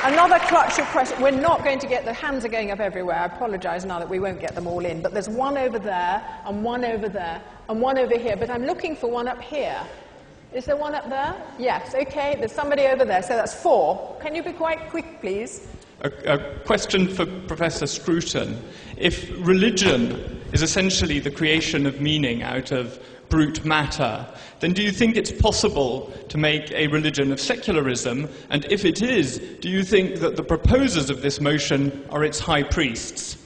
Another clutch of questions. We're not going to get, the hands are going up everywhere. I apologise now that we won't get them all in. But there's one over there, and one over there, and one over here. But I'm looking for one up here. Is there one up there? Yes, okay. There's somebody over there. So that's 4. Can you be quite quick, please? A question for Professor Scruton. If religion is essentially the creation of meaning out of brute matter, then do you think it's possible to make a religion of secularism? And if it is, do you think that the proposers of this motion are its high priests?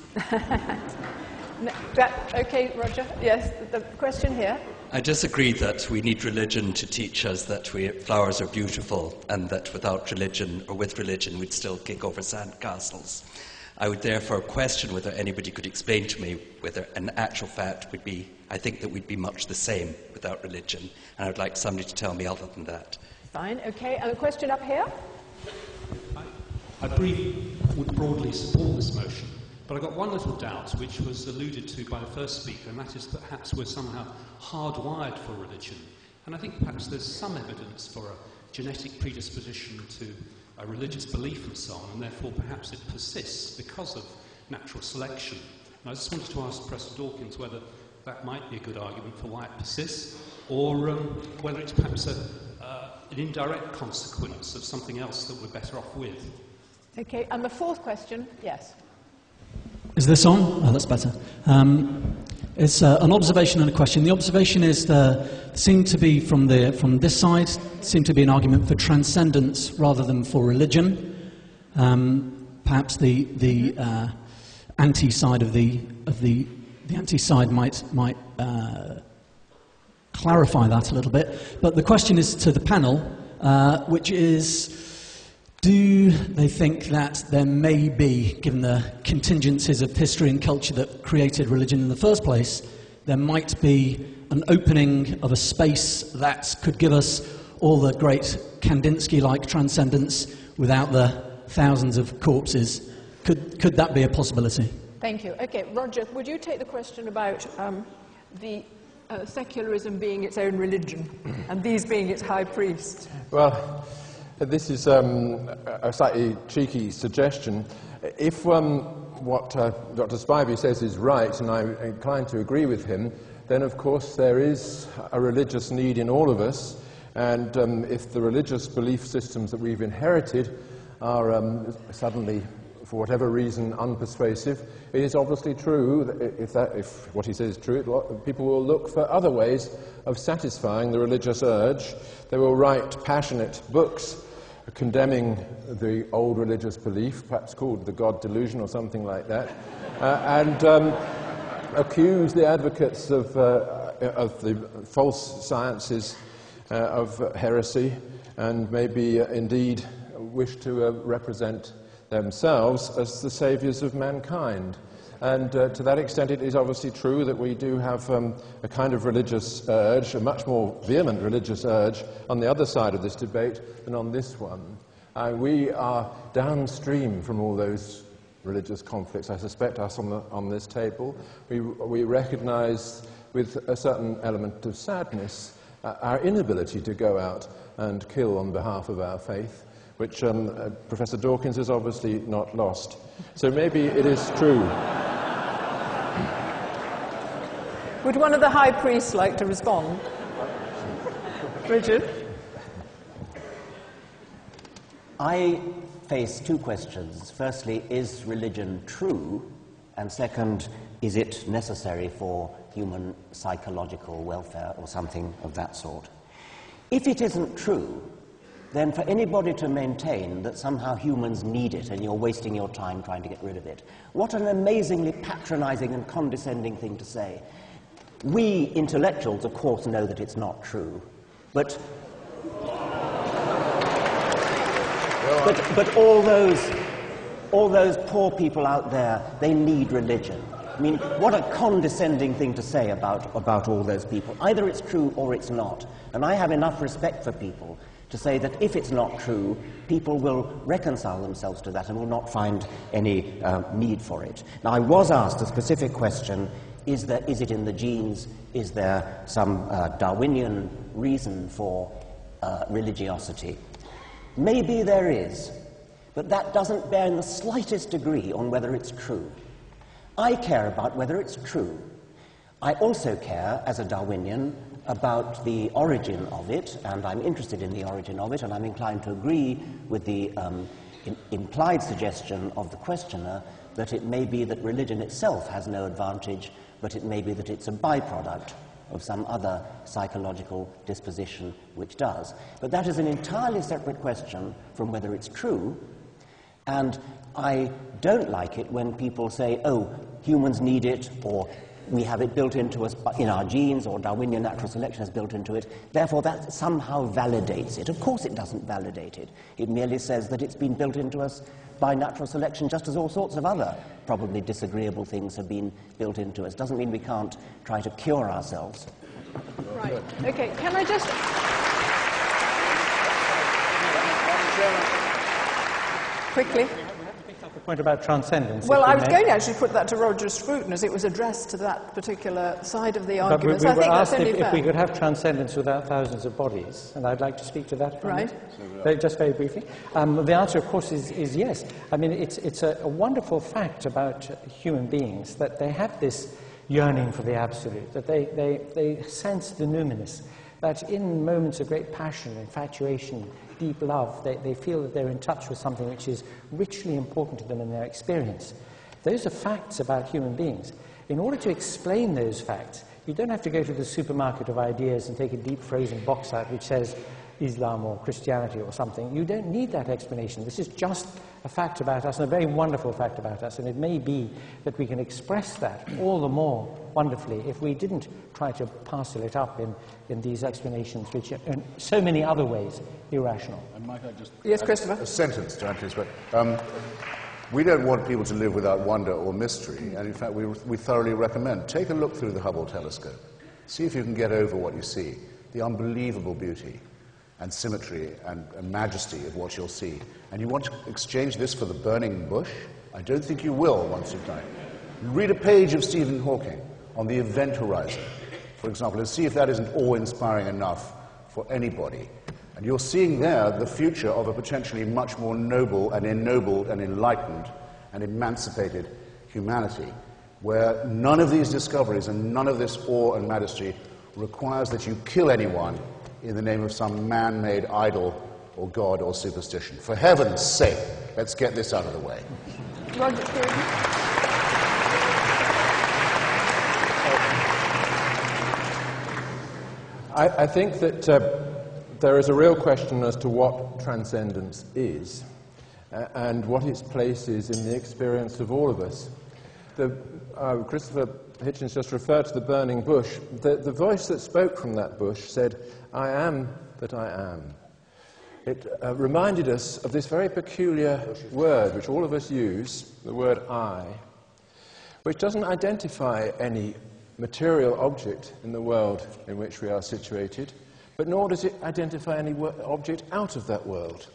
Okay, Roger. Yes, the question here. I disagree that we need religion to teach us that flowers are beautiful and that without religion or with religion we'd still kick over sandcastles. I would therefore question whether anybody could explain to me whether an actual fact would be, I think that we'd be much the same without religion, and I'd like somebody to tell me other than that. Fine, okay. And a question up here? I would broadly support this motion, but I got one little doubt, which was alluded to by the first speaker, and that is that perhaps we're somehow hardwired for religion. And I think perhaps there's some evidence for a genetic predisposition to a religious belief and so on, and therefore perhaps it persists because of natural selection. And I just wanted to ask Professor Dawkins whether that might be a good argument for why it persists, or whether it's perhaps an indirect consequence of something else that we're better off with. Okay, and the 4th question, yes. Is this on? Oh, that's better. It's an observation and a question. The observation is seemed to be from this side seemed to be an argument for transcendence rather than for religion. Perhaps the anti-side of the anti-side might clarify that a little bit. But the question is to the panel, which is: do they think that there may be, given the contingencies of history and culture that created religion in the first place, there might be an opening of a space that could give us all the great Kandinsky-like transcendence without the thousands of corpses? Could that be a possibility? Thank you. Okay, Roger, would you take the question about the secularism being its own religion and these being its high priests? Well, this is a slightly cheeky suggestion. If what Dr. Spivey says is right, and I'm inclined to agree with him, then of course there is a religious need in all of us, and if the religious belief systems that we've inherited are suddenly, for whatever reason, unpersuasive, it is obviously true that if what he says is true, people will look for other ways of satisfying the religious urge. They will write passionate books condemning the old religious belief, perhaps called the God delusion or something like that, and accuse the advocates of the false sciences of heresy, and maybe indeed wish to represent themselves as the saviours of mankind. And to that extent, it is obviously true that we do have a kind of religious urge, a much more vehement religious urge, on the other side of this debate than on this one. We are downstream from all those religious conflicts. I suspect us on this table. We recognise with a certain element of sadness our inability to go out and kill on behalf of our faith, which Professor Dawkins has obviously not lost. So maybe it is true. Would one of the high priests like to respond? Richard? I face 2 questions. Firstly, is religion true? And second, is it necessary for human psychological welfare or something of that sort? If it isn't true, then for anybody to maintain that somehow humans need it and you're wasting your time trying to get rid of it, what an amazingly patronizing and condescending thing to say. We intellectuals, of course, know that it's not true, but all those poor people out there, they need religion. I mean, what a condescending thing to say about all those people. Either it's true or it's not. And I have enough respect for people to say that if it's not true, people will reconcile themselves to that and will not find any need for it. Now, I was asked a specific question: is it in the genes? Is there some Darwinian reason for religiosity? Maybe there is, But that doesn't bear in the slightest degree on whether it's true. I care about whether it's true. I also care, as a Darwinian, about the origin of it, and I'm interested in the origin of it, and I'm inclined to agree with the implied suggestion of the questioner that it may be that religion itself has no advantage, but it may be that it's a byproduct of some other psychological disposition which does. But that is an entirely separate question from whether it's true, and I don't like it when people say, oh, humans need it, or we have it built into us in our genes, or Darwinian natural selection has built into it, therefore that somehow validates it. Of course it doesn't validate it. It merely says that it's been built into us by natural selection, just as all sorts of other probably disagreeable things have been built into us. Doesn't mean we can't try to cure ourselves. Right. Okay, can I just... Quickly. The point about transcendence. Well, I was going to actually put that to Roger Scruton as it was addressed to that particular side of the argument. But we were asked if we could have transcendence without thousands of bodies, and I'd like to speak to that. Right. Just very briefly. The answer, of course, is yes. I mean, it's a wonderful fact about human beings that they have this yearning for the absolute, that they sense the numinous, that in moments of great passion, infatuation, deep love, they feel that they're in touch with something which is richly important to them in their experience. Those are facts about human beings. In order to explain those facts, you don't have to go to the supermarket of ideas and take a deep frozen box out which says Islam or Christianity or something. You don't need that explanation. This is just a fact about us, and a very wonderful fact about us, and it may be that we can express that all the more wonderfully if we didn't try to parcel it up in these explanations, which are in so many other ways irrational. And might I just yes, Christopher? A sentence to add to this, but we don't want people to live without wonder or mystery, and in fact we thoroughly recommend, take a look through the Hubble telescope. See if you can get over what you see, the unbelievable beauty and symmetry and majesty of what you'll see. And you want to exchange this for the burning bush? I don't think you will once you've done it. Read a page of Stephen Hawking on the event horizon, for example, and see if that isn't awe-inspiring enough for anybody. And you're seeing there the future of a potentially much more noble and ennobled and enlightened and emancipated humanity, where none of these discoveries and none of this awe and majesty requires that you kill anyone in the name of some man-made idol or god or superstition. For heaven's sake, let's get this out of the way. Roger, I think that there is a real question as to what transcendence is and what its place is in the experience of all of us. Christopher Hitchens just referred to the burning bush. The voice that spoke from that bush said, "I am that I am." It reminded us of this very peculiar word which all of us use, the word I, which doesn't identify any material object in the world in which we are situated, but nor does it identify any object out of that world.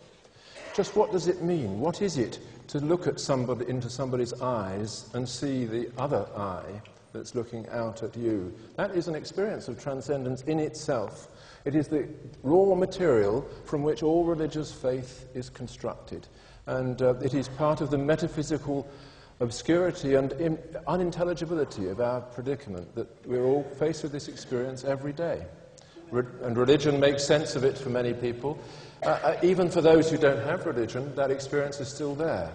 Just what does it mean? What is it to look at somebody, into somebody's eyes and see the other eye that's looking out at you? That is an experience of transcendence in itself. It is the raw material from which all religious faith is constructed. And it is part of the metaphysical obscurity and unintelligibility of our predicament, that we're all faced with this experience every day. And religion makes sense of it for many people. Even for those who don't have religion, that experience is still there.